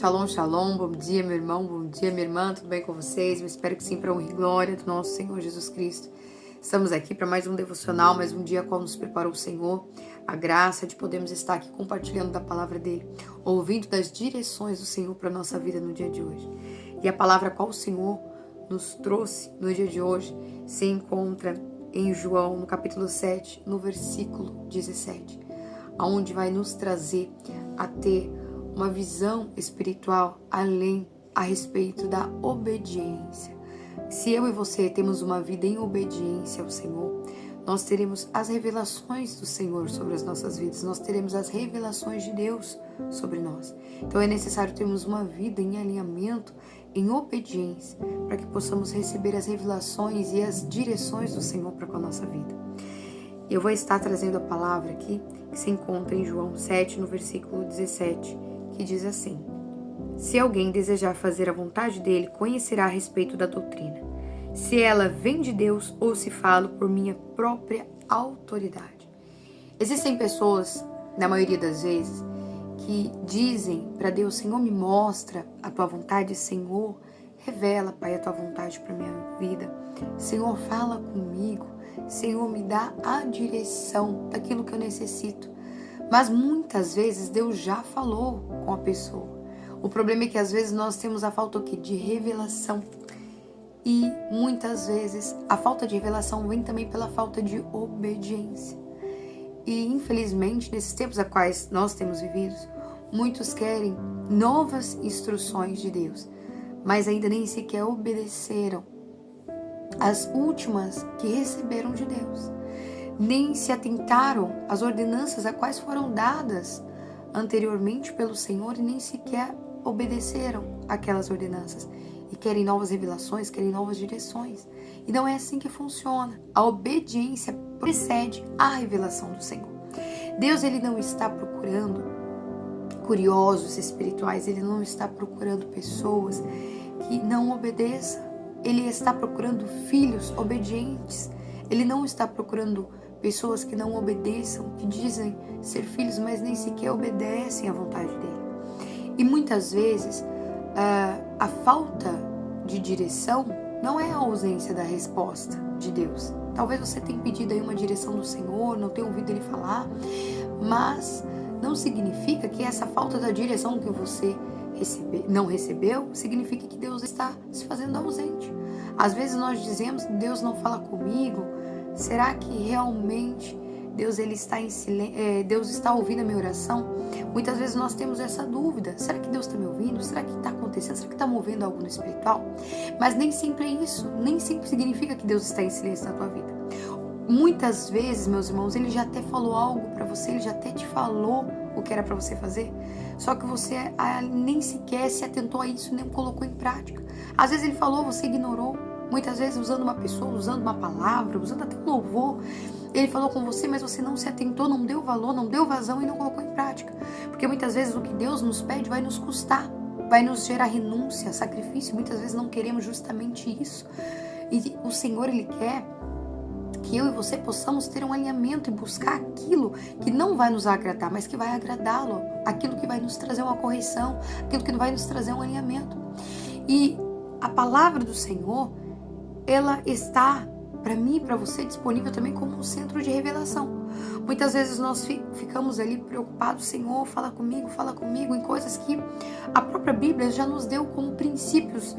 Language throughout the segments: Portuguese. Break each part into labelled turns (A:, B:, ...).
A: Shalom, shalom, bom dia meu irmão, bom dia minha irmã, tudo bem com vocês? Eu espero que sim, para a honra e glória do nosso Senhor Jesus Cristo. Estamos aqui para mais um devocional, mais um dia qual nos preparou o Senhor, a graça de podermos estar aqui compartilhando da palavra dele, ouvindo das direções do Senhor para a nossa vida no dia de hoje. E a palavra qual o Senhor nos trouxe no dia de hoje se encontra em João, no capítulo 7, no versículo 17, onde vai nos trazer a ter uma visão espiritual além a respeito da obediência. Se eu e você temos uma vida em obediência ao Senhor, nós teremos as revelações do Senhor sobre as nossas vidas, nós teremos as revelações de Deus sobre nós. Então é necessário termos uma vida em alinhamento, em obediência, para que possamos receber as revelações e as direções do Senhor para com a nossa vida. Eu vou estar trazendo a palavra aqui, que se encontra em João 7, no versículo 17, que diz assim: se alguém desejar fazer a vontade dele, conhecerá a respeito da doutrina, se ela vem de Deus ou se falo por minha própria autoridade. Existem pessoas, na maioria das vezes, que dizem para Deus: Senhor, me mostra a tua vontade, Senhor, revela, Pai, a tua vontade para minha vida, Senhor, fala comigo, Senhor, me dá a direção daquilo que eu necessito. Mas muitas vezes Deus já falou com a pessoa. O problema é que às vezes nós temos a falta de revelação. E muitas vezes a falta de revelação vem também pela falta de obediência. E infelizmente, nesses tempos a quais nós temos vivido, muitos querem novas instruções de Deus, mas ainda nem sequer obedeceram as últimas que receberam de Deus. Nem se atentaram às ordenanças a quais foram dadas anteriormente pelo Senhor e nem sequer obedeceram aquelas ordenanças. E querem novas revelações, querem novas direções. E não é assim que funciona. A obediência precede a revelação do Senhor. Deus, ele não está procurando curiosos espirituais, ele não está procurando pessoas que não obedeçam. Ele está procurando filhos obedientes. Ele não está procurando pessoas que não obedeçam, que dizem ser filhos, mas nem sequer obedecem à vontade dele. E muitas vezes a falta de direção não é a ausência da resposta de Deus. Talvez você tenha pedido aí uma direção do Senhor, não tenha ouvido ele falar, mas não significa que essa falta da direção que você não recebeu, significa que Deus está se fazendo ausente. Às vezes nós dizemos: Deus não fala comigo. Será que realmente Deus está em silêncio? Deus está ouvindo a minha oração? Muitas vezes nós temos essa dúvida: será que Deus está me ouvindo? Será que está acontecendo? Será que está movendo algo no espiritual? Mas nem sempre é isso. Nem sempre significa que Deus está em silêncio na tua vida. Muitas vezes, meus irmãos, ele já até falou algo para você, ele já até te falou o que era para você fazer, só que você nem sequer se atentou a isso, nem colocou em prática. Às vezes ele falou, você ignorou. Muitas vezes usando uma pessoa, usando uma palavra, usando até um louvor. Ele falou com você, mas você não se atentou, não deu valor, não deu vazão e não colocou em prática. Porque muitas vezes o que Deus nos pede vai nos custar, vai nos gerar renúncia, sacrifício. Muitas vezes não queremos justamente isso. E o Senhor, ele quer que eu e você possamos ter um alinhamento e buscar aquilo que não vai nos agradar, mas que vai agradá-lo. Aquilo que vai nos trazer uma correção, aquilo que vai nos trazer um alinhamento. E a palavra do Senhor, ela está, para mim e para você, disponível também como um centro de revelação. Muitas vezes nós ficamos ali preocupados: Senhor, fala comigo, em coisas que a própria Bíblia já nos deu como princípios,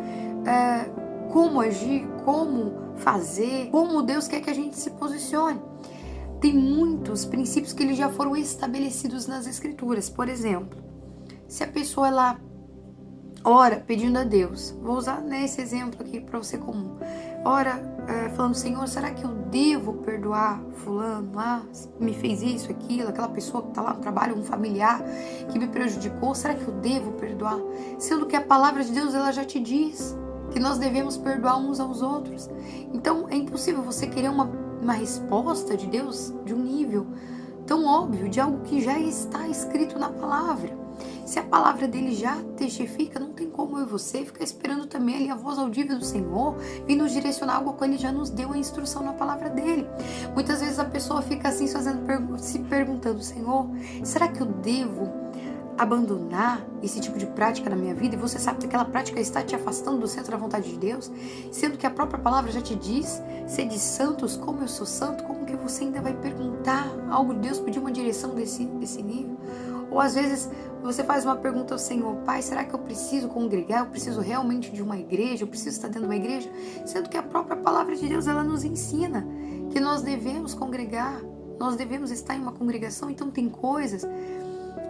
A: como agir, como fazer, como Deus quer que a gente se posicione. Tem muitos princípios que eles já foram estabelecidos nas Escrituras. Por exemplo, se a pessoa ela ora pedindo a Deus, vou usar esse exemplo aqui para você comum, ora falando: Senhor, será que eu devo perdoar fulano lá, me fez isso, aquilo, aquela pessoa que está lá no trabalho, um familiar que me prejudicou, será que eu devo perdoar? Sendo que a palavra de Deus, ela já te diz que nós devemos perdoar uns aos outros. Então é impossível você querer uma resposta de Deus de um nível tão óbvio, de algo que já está escrito na palavra. Se a palavra dele já testifica, não tem como eu e você ficar esperando também ali a voz audível do Senhor vir nos direcionar algo que ele já nos deu a instrução na palavra dele. Muitas vezes a pessoa fica assim se perguntando: Senhor, será que eu devo abandonar esse tipo de prática na minha vida, e você sabe que aquela prática está te afastando do centro da vontade de Deus, sendo que a própria palavra já te diz, sede santos como eu sou santo, como que você ainda vai perguntar algo de Deus, pedir uma direção desse nível? Ou às vezes você faz uma pergunta ao Senhor: Pai, será que eu preciso congregar? Eu preciso realmente de uma igreja? Eu preciso estar dentro de uma igreja? Sendo que a própria palavra de Deus, ela nos ensina que nós devemos congregar, nós devemos estar em uma congregação. Então tem coisas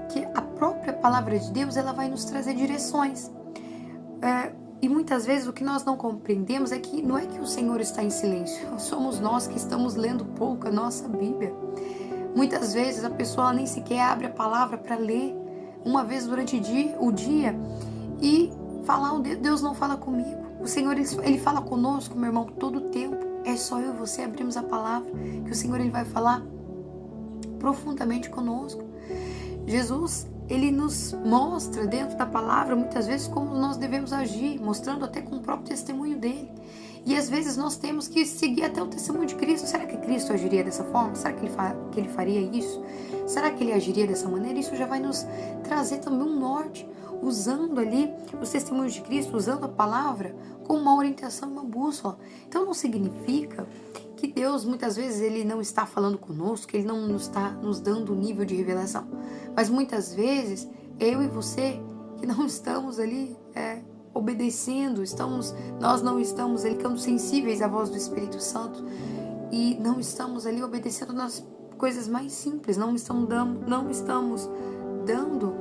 A: que a própria palavra de Deus, ela vai nos trazer direções. E muitas vezes o que nós não compreendemos é que não é que o Senhor está em silêncio, somos nós que estamos lendo pouco a nossa Bíblia. Muitas vezes a pessoa nem sequer abre a palavra para ler uma vez durante o dia e falar: Deus não fala comigo. O Senhor, Ele fala conosco, meu irmão, todo o tempo. É só eu e você abrirmos a palavra que o Senhor, Ele vai falar profundamente conosco. Jesus, Ele nos mostra dentro da palavra muitas vezes como nós devemos agir, mostrando até com o próprio testemunho dele. E às vezes nós temos que seguir até o testemunho de Cristo. Será que Cristo agiria dessa forma? Será que ele faria isso? Será que ele agiria dessa maneira? Isso já vai nos trazer também um norte, usando ali os testemunhos de Cristo, usando a palavra como uma orientação, uma bússola. Então não significa que Deus muitas vezes ele não está falando conosco, que ele não está nos dando um nível de revelação. Mas muitas vezes eu e você que não estamos ali obedecendo, nós não estamos ali ficando sensíveis à voz do Espírito Santo e não estamos ali obedecendo nas coisas mais simples, não estamos dando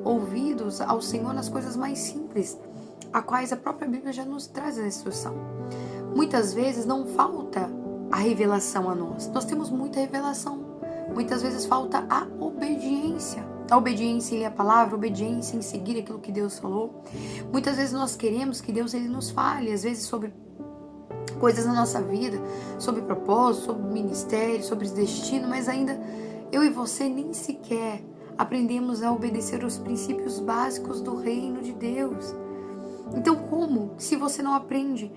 A: ouvidos ao Senhor nas coisas mais simples, a quais a própria Bíblia já nos traz a instrução. Muitas vezes não falta a revelação a nós temos muita revelação, muitas vezes falta a obediência. A obediência em ler a palavra, a obediência em seguir aquilo que Deus falou. Muitas vezes nós queremos que Deus ele nos fale, às vezes sobre coisas na nossa vida, sobre propósito, sobre ministério, sobre destino, mas ainda eu e você nem sequer aprendemos a obedecer os princípios básicos do reino de Deus. Então como, se você não aprende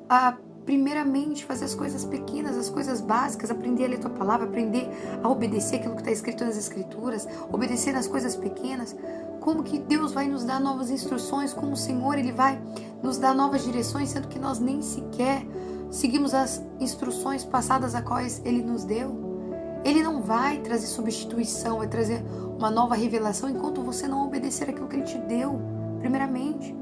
A: a primeiramente fazer as coisas pequenas, as coisas básicas, aprender a ler a tua palavra, aprender a obedecer aquilo que está escrito nas escrituras, obedecer nas coisas pequenas, como que Deus vai nos dar novas instruções, como o Senhor ele vai nos dar novas direções, sendo que nós nem sequer seguimos as instruções passadas a quais ele nos deu? Ele não vai trazer substituição, vai trazer uma nova revelação enquanto você não obedecer aquilo que ele te deu, primeiramente.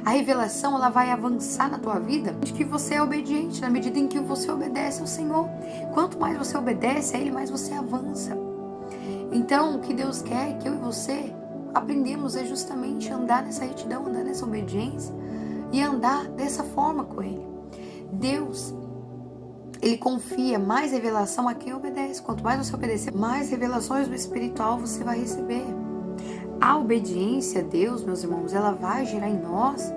A: A revelação ela vai avançar na tua vida de que você é obediente, na medida em que você obedece ao Senhor. Quanto mais você obedece a Ele, mais você avança. Então, o que Deus quer que eu e você aprendemos é justamente andar nessa retidão, andar nessa obediência e andar dessa forma com Ele. Deus, Ele confia mais revelação a quem obedece. Quanto mais você obedecer, mais revelações do espiritual você vai receber. A obediência a Deus, meus irmãos, ela vai gerar em nós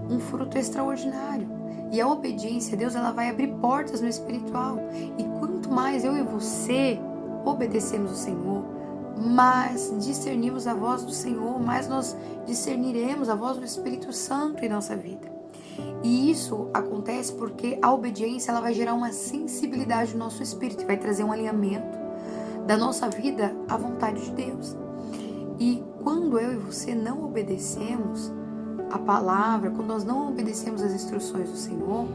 A: um fruto extraordinário. E a obediência a Deus, ela vai abrir portas no espiritual. E quanto mais eu e você obedecemos o Senhor, mais discernimos a voz do Senhor, mais nós discerniremos a voz do Espírito Santo em nossa vida. E isso acontece porque a obediência ela vai gerar uma sensibilidade no nosso espírito, vai trazer um alinhamento da nossa vida à vontade de Deus. E quando eu e você não obedecemos a palavra, quando nós não obedecemos as instruções do Senhor,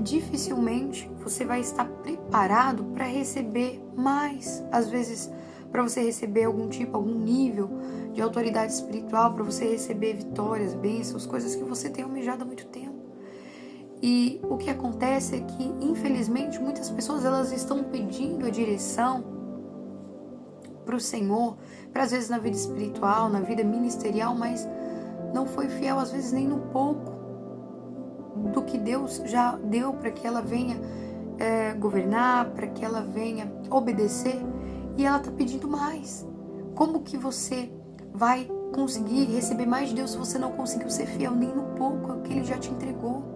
A: dificilmente você vai estar preparado para receber mais. Às vezes, para você receber algum nível de autoridade espiritual, para você receber vitórias, bênçãos, coisas que você tem almejado há muito tempo. E o que acontece é que, infelizmente, muitas pessoas elas estão pedindo a direção para o Senhor, para às vezes na vida espiritual, na vida ministerial, mas não foi fiel às vezes nem no pouco do que Deus já deu para que ela venha governar, para que ela venha obedecer, e ela está pedindo mais. Como que você vai conseguir receber mais de Deus se você não conseguiu ser fiel nem no pouco que Ele já te entregou?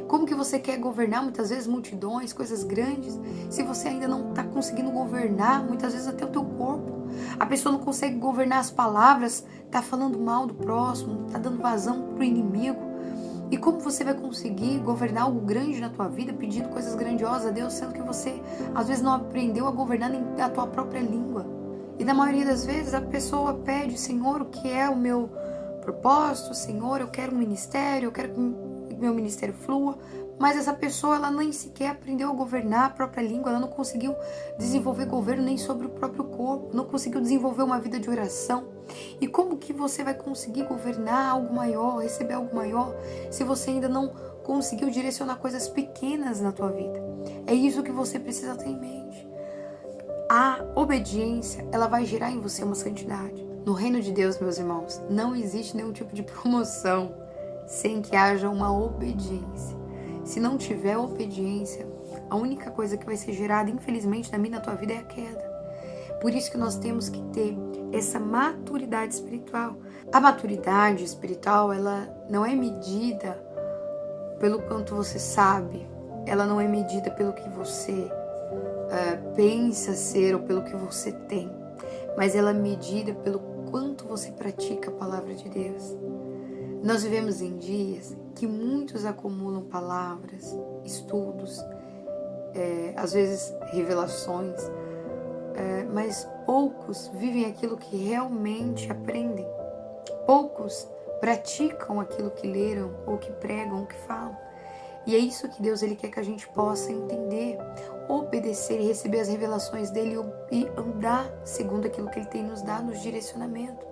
A: Como que você quer governar muitas vezes multidões, coisas grandes, se você ainda não está conseguindo governar, muitas vezes até o teu corpo? A pessoa não consegue governar as palavras, está falando mal do próximo, está dando vazão para o inimigo. E como você vai conseguir governar algo grande na tua vida, pedindo coisas grandiosas a Deus, sendo que você às vezes não aprendeu a governar nem a tua própria língua? E na maioria das vezes a pessoa pede: Senhor, o que é o meu propósito? Senhor, eu quero um ministério, eu quero que meu ministério flua. Mas essa pessoa, ela nem sequer aprendeu a governar a própria língua, ela não conseguiu desenvolver governo nem sobre o próprio corpo, não conseguiu desenvolver uma vida de oração. E como que você vai conseguir governar algo maior, receber algo maior, se você ainda não conseguiu direcionar coisas pequenas na tua vida? É isso que você precisa ter em mente. A obediência, ela vai gerar em você uma santidade. No reino de Deus, meus irmãos, não existe nenhum tipo de promoção sem que haja uma obediência. Se não tiver obediência, a única coisa que vai ser gerada, infelizmente, na minha e na tua vida é a queda. Por isso que nós temos que ter essa maturidade espiritual. A maturidade espiritual, ela não é medida pelo quanto você sabe, ela não é medida pelo que você pensa ser ou pelo que você tem, mas ela é medida pelo quanto você pratica a palavra de Deus. Nós vivemos em dias que muitos acumulam palavras, estudos, às vezes revelações, mas poucos vivem aquilo que realmente aprendem. Poucos praticam aquilo que leram, ou que pregam, ou que falam. E é isso que Deus ele quer que a gente possa entender, obedecer e receber as revelações dele e andar segundo aquilo que ele tem nos dado, nos direcionamento.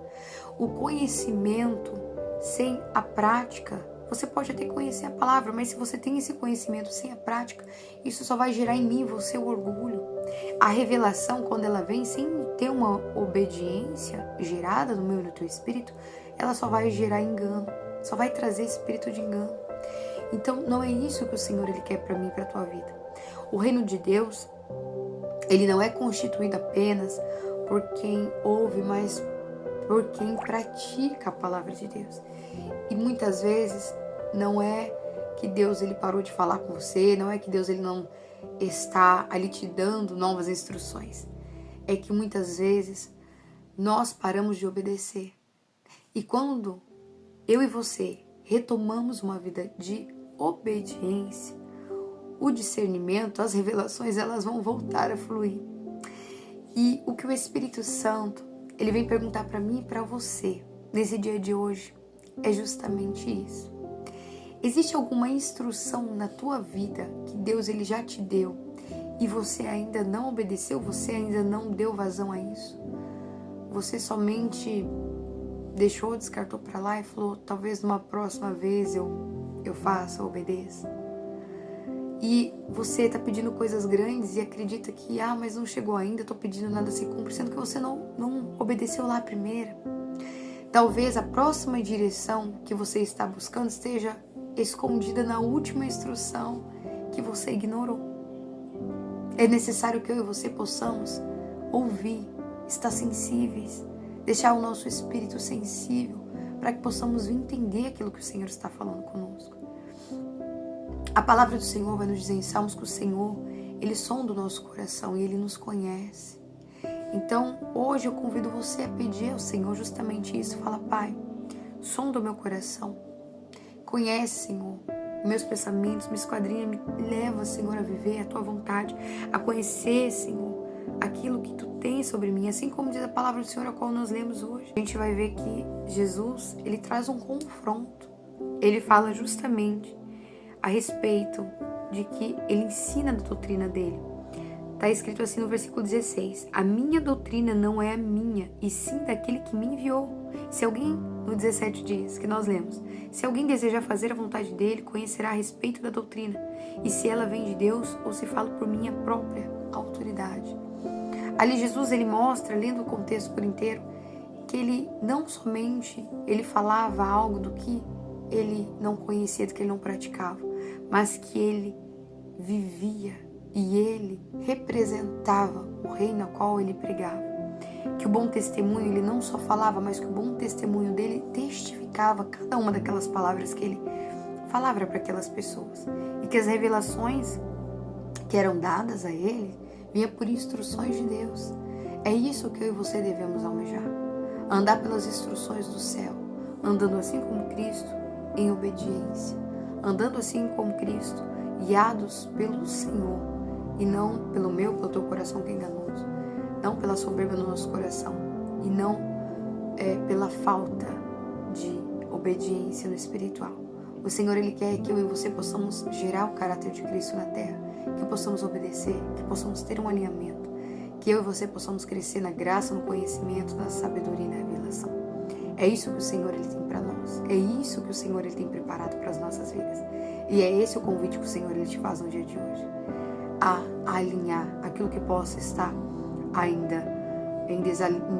A: O conhecimento sem a prática, você pode até conhecer a palavra, mas se você tem esse conhecimento sem a prática, isso só vai gerar em mim você o orgulho. A revelação, quando ela vem sem ter uma obediência gerada no meu e no teu espírito, ela só vai gerar engano, só vai trazer espírito de engano. Então, não é isso que o Senhor ele quer para mim e para a tua vida. O reino de Deus, ele não é constituído apenas por quem ouve, mas por quem pratica a palavra de Deus. E muitas vezes não é que Deus ele parou de falar com você, não é que Deus ele não está ali te dando novas instruções. É que muitas vezes nós paramos de obedecer. E quando eu e você retomamos uma vida de obediência, o discernimento, as revelações, elas vão voltar a fluir. E o que o Espírito Santo, ele vem perguntar para mim e para você, nesse dia de hoje, é justamente isso. Existe alguma instrução na tua vida que Deus ele já te deu e você ainda não obedeceu, você ainda não deu vazão a isso? Você somente deixou, descartou para lá e falou, talvez numa próxima vez eu faça, obedeça. E você está pedindo coisas grandes e acredita que, mas não chegou ainda, estou pedindo nada se cumpre, sendo que você não obedeceu lá primeiro. Talvez a próxima direção que você está buscando esteja escondida na última instrução que você ignorou. É necessário que eu e você possamos ouvir, estar sensíveis, deixar o nosso espírito sensível para que possamos entender aquilo que o Senhor está falando conosco. A palavra do Senhor vai nos dizer em Salmos que o Senhor, ele sonda o nosso coração e ele nos conhece. Então, hoje eu convido você a pedir ao Senhor justamente isso. Fala, Pai, sonda o meu coração. Conhece, Senhor, meus pensamentos, me esquadrinha, me leva, Senhor, a viver a Tua vontade, a conhecer, Senhor, aquilo que Tu tens sobre mim. Assim como diz a palavra do Senhor, a qual nós lemos hoje. A gente vai ver que Jesus, ele traz um confronto. Ele fala justamente a respeito de que ele ensina a doutrina dele. Está escrito assim no versículo 16, a minha doutrina não é a minha, e sim daquele que me enviou. Se alguém, no 17 dias que nós lemos, se alguém desejar fazer a vontade dele, conhecerá a respeito da doutrina, e se ela vem de Deus ou se fala por minha própria autoridade. Ali Jesus, ele mostra, lendo o contexto por inteiro, que ele não somente ele falava algo do que ele não conhecia, do que ele não praticava, mas que ele vivia e ele representava o reino ao qual ele pregava. Que o bom testemunho, ele não só falava, mas que o bom testemunho dele testificava cada uma daquelas palavras que ele falava para aquelas pessoas. E que as revelações que eram dadas a ele vinham por instruções de Deus. É isso que eu e você devemos almejar. Andar pelas instruções do céu, andando assim como Cristo, em obediência, andando assim como Cristo, guiados pelo Senhor, e não pelo teu coração que é enganoso. não pela soberba no nosso coração e não pela falta de obediência no espiritual. O Senhor, Ele quer que eu e você possamos gerar o caráter de Cristo na terra, que possamos obedecer, que possamos ter um alinhamento, que eu e você possamos crescer na graça, no conhecimento, na sabedoria e na revelação. É isso que o Senhor, Ele tem para nós. É isso que o Senhor, Ele tem preparado para as nossas vidas. E é esse o convite que o Senhor, Ele te faz no dia de hoje. A alinhar aquilo que possa estar ainda em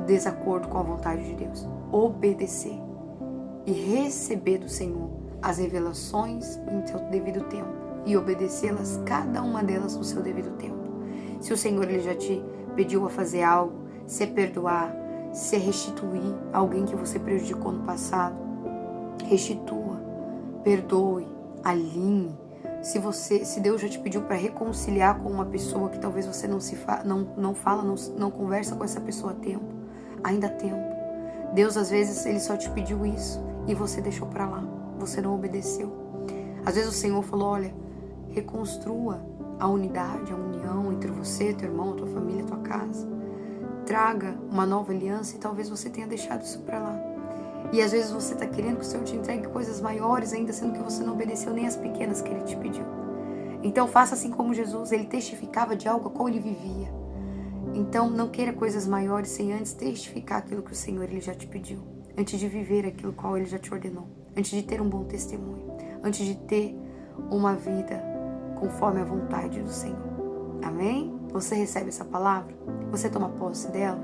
A: desacordo com a vontade de Deus. Obedecer e receber do Senhor as revelações em seu devido tempo e obedecê-las, cada uma delas no seu devido tempo. Se o Senhor, Ele já te pediu a fazer algo, se perdoar, se restituir alguém que você prejudicou no passado, restitua, perdoe, alinhe. Se Deus já te pediu para reconciliar com uma pessoa que talvez você não conversa com essa pessoa há tempo, ainda há tempo. Deus às vezes Ele só te pediu isso e você deixou para lá, você não obedeceu. Às vezes o Senhor falou, olha, reconstrua a unidade, a união entre você, teu irmão, tua família, tua casa. Traga uma nova aliança e talvez você tenha deixado isso para lá. E às vezes você está querendo que o Senhor te entregue coisas maiores ainda, sendo que você não obedeceu nem as pequenas que Ele te pediu. Então faça assim como Jesus, Ele testificava de algo a qual Ele vivia. Então não queira coisas maiores sem antes testificar aquilo que o Senhor, Ele já te pediu. Antes de viver aquilo qual Ele já te ordenou. Antes de ter um bom testemunho. Antes de ter uma vida conforme a vontade do Senhor. Amém? Você recebe essa palavra? Você toma posse dela?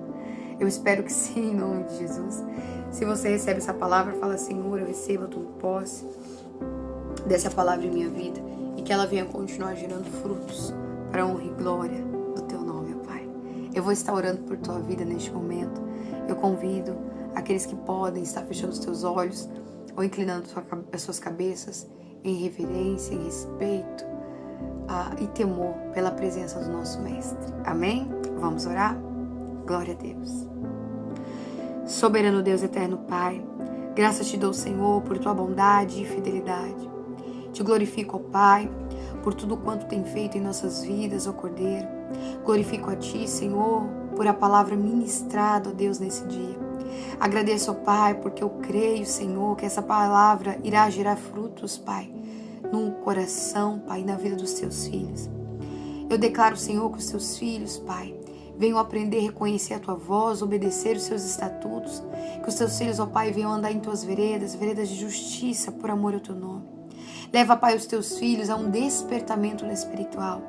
A: Eu espero que sim, em nome de Jesus. Se você recebe essa palavra, fala, Senhor, eu recebo, eu tomo posse dessa palavra em minha vida e que ela venha continuar gerando frutos para a honra e glória do Teu nome, ó Pai. Eu vou estar orando por Tua vida neste momento. Eu convido aqueles que podem estar fechando os teus olhos ou inclinando as suas cabeças em reverência, em respeito e temor pela presença do nosso Mestre. Amém? Vamos orar? Glória a Deus. Soberano Deus, eterno Pai, graças te dou, Senhor, por Tua bondade e fidelidade. Te glorifico, ó Pai, por tudo quanto tem feito em nossas vidas, ó Cordeiro. Glorifico a Ti, Senhor, por a palavra ministrada, ó Deus, nesse dia. Agradeço, ó Pai, porque eu creio, Senhor, que essa palavra irá gerar frutos, Pai, no coração, Pai, na vida dos Teus filhos. Eu declaro, Senhor, que os Teus filhos, Pai, venham aprender a reconhecer a Tua voz, obedecer os Seus estatutos. Que os Teus filhos, ó Pai, venham andar em Tuas veredas, veredas de justiça, por amor ao Teu nome. Leva, Pai, os Teus filhos a um despertamento no espiritual.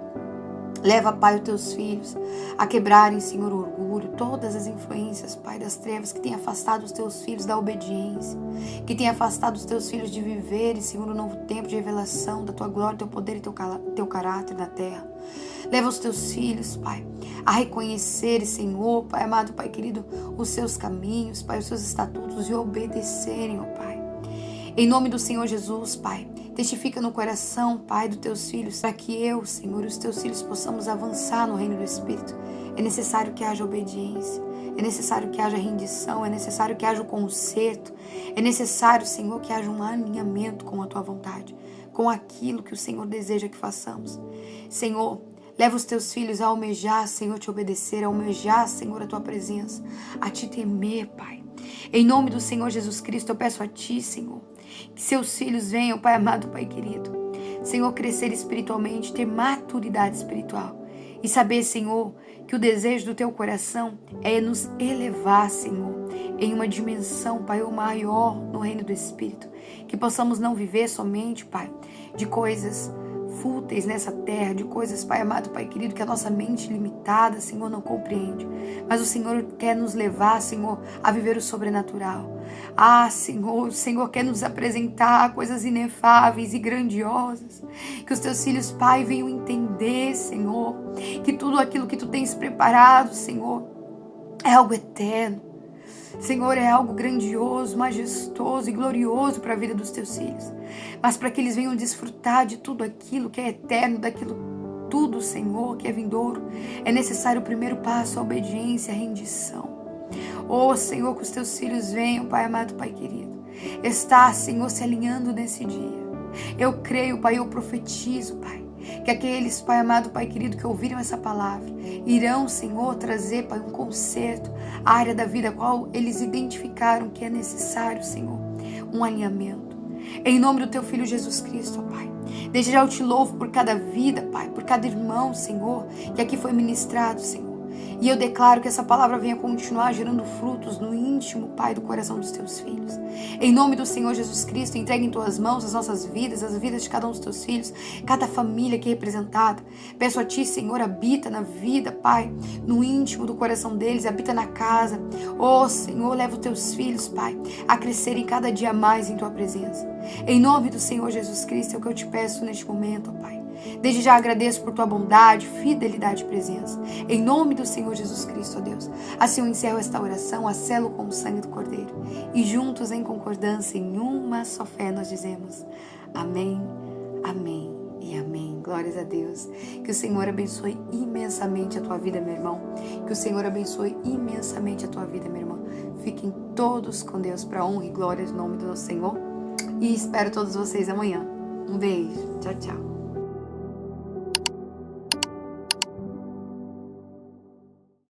A: Leva, Pai, os Teus filhos a quebrarem, Senhor, o orgulho, todas as influências, Pai, das trevas que têm afastado os Teus filhos da obediência, que têm afastado os Teus filhos de viverem, Senhor, um novo tempo de revelação da Tua glória, Teu poder e Teu caráter na terra. Leva os Teus filhos, Pai, a reconhecerem, Senhor, Pai amado, Pai querido, os Seus caminhos, Pai, os Seus estatutos e obedecerem, ó Pai. Em nome do Senhor Jesus, Pai, testifica no coração, Pai, dos Teus filhos, para que eu, Senhor, e os Teus filhos possamos avançar no reino do Espírito. É necessário que haja obediência, é necessário que haja rendição, é necessário que haja o conserto, é necessário, Senhor, que haja um alinhamento com a Tua vontade, com aquilo que o Senhor deseja que façamos. Senhor, leva os Teus filhos a almejar, Senhor, te obedecer, a almejar, Senhor, a Tua presença, a Te temer, Pai. Em nome do Senhor Jesus Cristo, eu peço a Ti, Senhor, que Seus filhos venham, Pai amado, Pai querido, Senhor, crescer espiritualmente, ter maturidade espiritual e saber, Senhor, que o desejo do Teu coração é nos elevar, Senhor, em uma dimensão, Pai, o maior no reino do Espírito, que possamos não viver somente, Pai, de coisas fúteis nessa terra, de coisas, Pai amado, Pai querido, que a nossa mente limitada, Senhor, não compreende. Mas o Senhor quer nos levar, Senhor, a viver o sobrenatural. Senhor, o Senhor quer nos apresentar coisas inefáveis e grandiosas. Que os Teus filhos, Pai, venham entender, Senhor, que tudo aquilo que Tu tens preparado, Senhor, é algo eterno. Senhor, é algo grandioso, majestoso e glorioso para a vida dos Teus filhos. Mas para que eles venham desfrutar de tudo aquilo que é eterno, daquilo tudo, Senhor, que é vindouro, é necessário o primeiro passo, a obediência, a rendição. Senhor, que os Teus filhos venham, Pai amado, Pai querido, está, Senhor, se alinhando nesse dia. Eu creio, Pai, eu profetizo, Pai, Que aqueles, Pai amado, Pai querido, que ouviram essa palavra, irão, Senhor, trazer, Pai, um conserto à área da vida qual eles identificaram que é necessário, Senhor, um alinhamento. Em nome do Teu Filho Jesus Cristo, ó Pai. Desde já eu te louvo por cada vida, Pai, por cada irmão, Senhor, que aqui foi ministrado, Senhor. E eu declaro que essa palavra venha continuar gerando frutos no íntimo, Pai, do coração dos Teus filhos. Em nome do Senhor Jesus Cristo, entregue em Tuas mãos as nossas vidas, as vidas de cada um dos Teus filhos, cada família aqui representada. Peço a Ti, Senhor, habita na vida, Pai, no íntimo do coração deles, habita na casa. Oh, Senhor, leva os Teus filhos, Pai, a crescerem cada dia mais em Tua presença. Em nome do Senhor Jesus Cristo é o que eu te peço neste momento, ó Pai. Desde já agradeço por Tua bondade, fidelidade e presença. Em nome do Senhor Jesus Cristo, ó Deus. Assim eu encerro esta oração, a selo com o sangue do Cordeiro. E juntos, em concordância, em uma só fé, nós dizemos amém, amém e amém. Glórias a Deus. Que o Senhor abençoe imensamente a tua vida, meu irmão. Que o Senhor abençoe imensamente a tua vida, minha irmã. Fiquem todos com Deus para honra e glória do nome do nosso Senhor. E espero todos vocês amanhã. Um beijo. Tchau, tchau.